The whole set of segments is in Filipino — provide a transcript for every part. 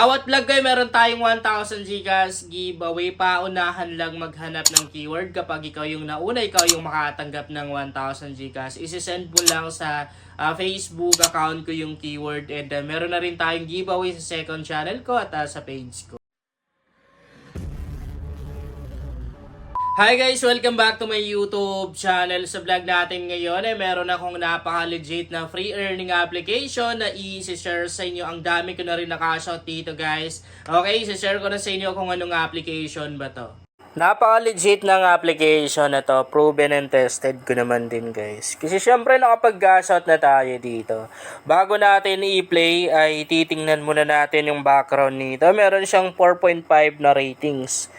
Bawat vlog kayo meron tayong 1,000 Gcash giveaway. Paunahan lang maghanap ng keyword. Kapag ikaw yung nauna, ikaw yung makatanggap ng 1,000 Gcash. Isisend mo lang sa Facebook account ko yung keyword. And meron na rin tayong giveaway sa second channel ko at sa page ko. Hi guys! Welcome back to my YouTube channel. Sa vlog natin ngayon meron akong napaka-legit na free earning application na i-share sa inyo. Ang dami ko na rin nakashot dito guys. Okay, i-share ko na sa inyo kung anong application ba to. Napaka-legit ng application na to. Proven and tested ko naman din guys. Kasi syempre nakapag-shot na tayo dito. Bago natin i-play ay titingnan muna natin yung background nito. Meron siyang 4.5 na ratings.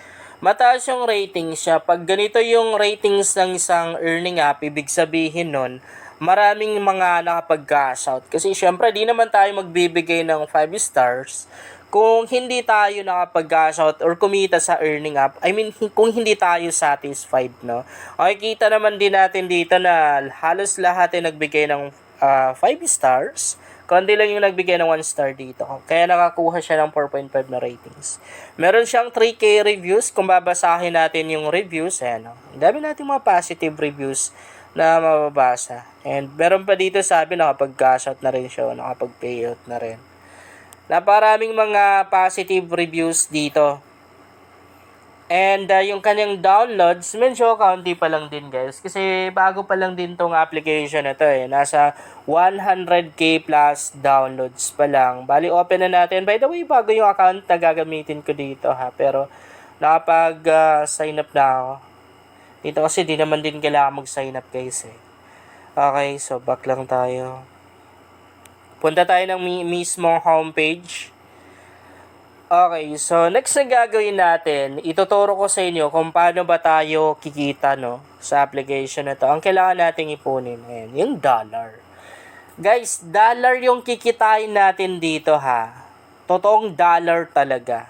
Mataas yung ratings siya. Pag ganito yung ratings ng isang earning app, ibig sabihin nun, maraming mga nakapag-cash out. Kasi syempre, di naman tayo magbibigay ng 5 stars kung hindi tayo nakapag-cash out or kumita sa earning app. I mean, kung hindi tayo satisfied, no? Okay, kita naman din natin dito na halos lahat ay nagbigay ng 5 stars. Kundi lang yung nagbigay ng 1 star dito. Kaya nakakuha siya ng 4.5 na ratings. Meron siyang 3K reviews. Kung babasahin natin yung reviews, ayan. Ang dami natin mga positive reviews na mababasa. And meron pa dito sabi nakapag-cash out na rin siya, nakapag-payout na rin. Naparaming mga positive reviews dito. And yung kanyang downloads, medyo kaunti pa lang din guys. Kasi bago pa lang din tong application na to eh. Nasa 100k plus downloads pa lang. Bali, open na natin. By the way, bago yung account na gagamitin ko dito ha. Pero nakapag-sign up na ako. Dito kasi di naman din kailangan mag-sign up guys eh. Okay, so back lang tayo. Punta tayo ng mismong homepage. Okay, so next na gagawin natin, ituturo ko sa inyo kung paano ba tayo kikita no, sa application na to. Ang kailangan nating ipunin, ayan, yung dollar. Guys, dollar yung kikitain natin dito ha. Totoong dollar talaga.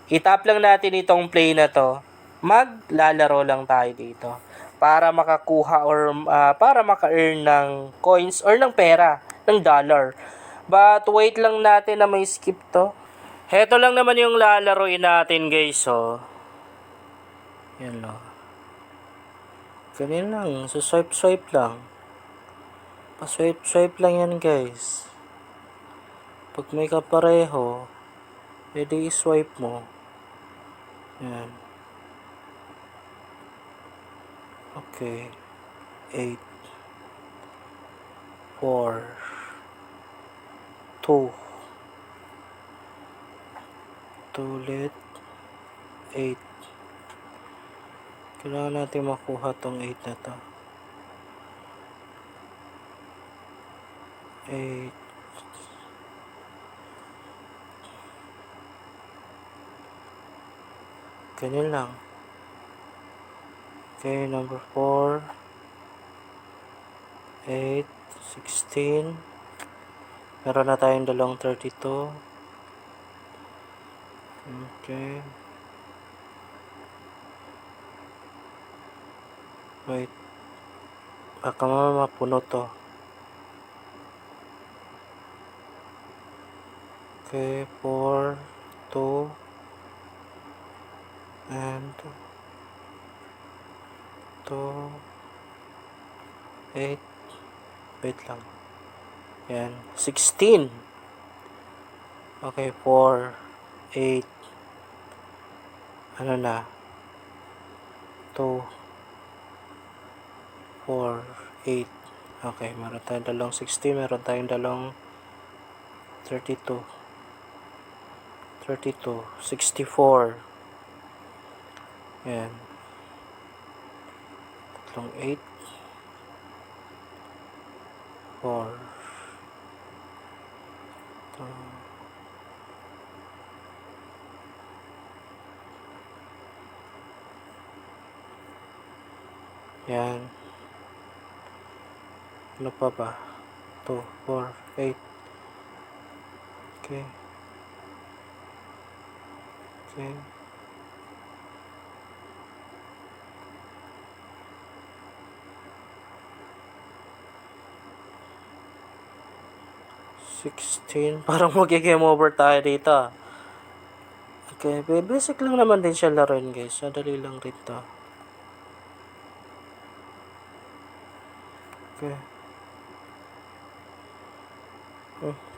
Itap lang natin itong play na to. Maglalaro lang tayo dito. Para makakuha or para maka-earn ng coins or ng pera, ng dollar. But wait lang natin na may skip to. Heto lang naman yung lalaroin natin guys, oh. Yan o. Ganyan lang, so swipe lang. Pa-swipe lang yan guys. Pag may kapareho, edi i-swipe mo. Yan. Okay. 8 4 2 ulit 8. Kailangan natin makuha tong 8 na to. 8. Ganyan lang. Okay, number 4 8 16. Meron na tayong dalawang 32. Okay. Wait. Baka mapuno to. Okay, 4, 2, and 2, 8. Wait lang. Yan. 16. Okay, 4, 8. Ano na? 2, 4, 8. Okay, meron tayong dalawang 60. Meron tayong dalawang 32. 32. 64. Yan. Tatlong 8. 4. 2. Yan. Ano pa ba? 2, 4, 8. Okay. Okay. 16. Parang mag-game over tayo dito. Okay, basic lang naman din siya laruin guys. Madali lang rin to. Okay.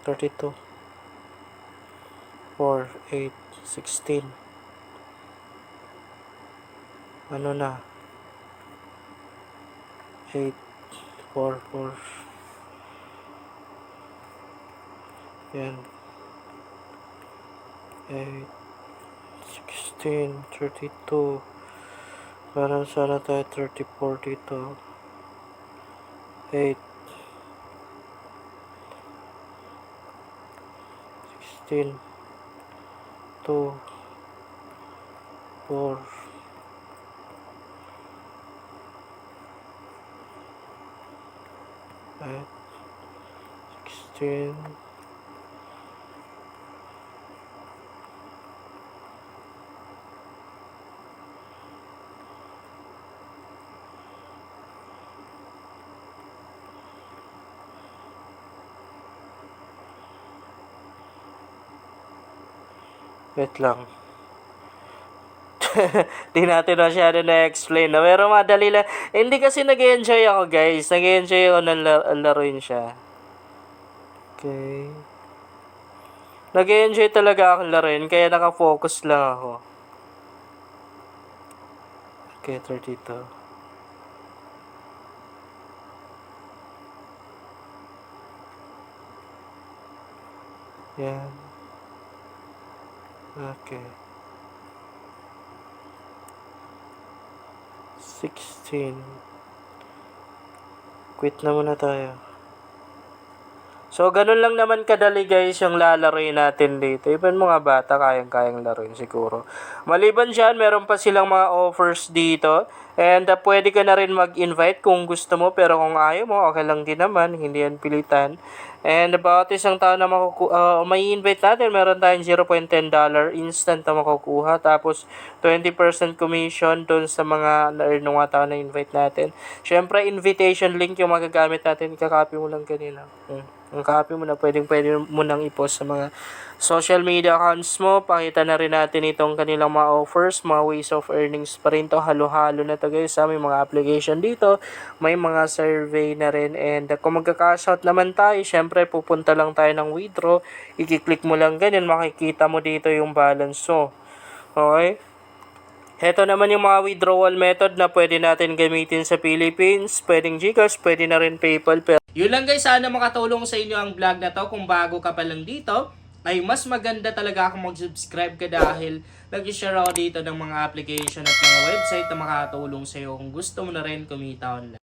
32. 4, 8, 16. Ano na? 8, 4, 4. Yan. 8, 16, 32. Parang sana tayo 34 dito. 8, 16, 2, 4, 8, 16. Wait lang. Di natin masyado na-explain na. Pero madali lang. Hindi kasi nag-enjoy ako guys. Nag-enjoy ako na laruin siya. Okay. Nag-enjoy talaga ako laruin. Kaya nakafocus lang ako. Okay, 32. Yan. Okay. 16. Quit na muna tayo. So, ganun lang naman kadali guys yung lalaroin natin dito. Even mga bata, kayang-kayang laruin siguro. Maliban dyan, meron pa silang mga offers dito. And pwede ka na rin mag-invite kung gusto mo. Pero kung ayaw mo, okay lang din naman. Hindi yan pilitan. And about isang taon na may invite natin, meron tayong $0.10 instant na makukuha. Tapos, 20% commission dun sa mga na-earn ng mga tao na invite natin. Syempre, invitation link yung magagamit natin. Ikakopy mo lang kanina. Ang copy mo na pwede mo nang i-post sa mga social media accounts mo. Pakita na rin natin itong kanilang mga offers, mga ways of earnings pa rin to. Halo-halo na to guys. May mga application dito, may mga survey na rin. And kung magka-cash out naman tayo, syempre pupunta lang tayo ng withdraw. I-click mo lang ganyan, makikita mo dito yung balance mo. Okay? Ito naman yung mga withdrawal method na pwede natin gamitin sa Philippines. Pwedeng GCash, pwede na rin PayPal. Yun lang guys, sana makatulong sa inyo ang vlog na to. Kung bago ka pa lang dito, ay mas maganda talaga kung mag-subscribe ka dahil nag-share ako dito ng mga application at mga website na makatulong sa iyo kung gusto mo na rin kumita online.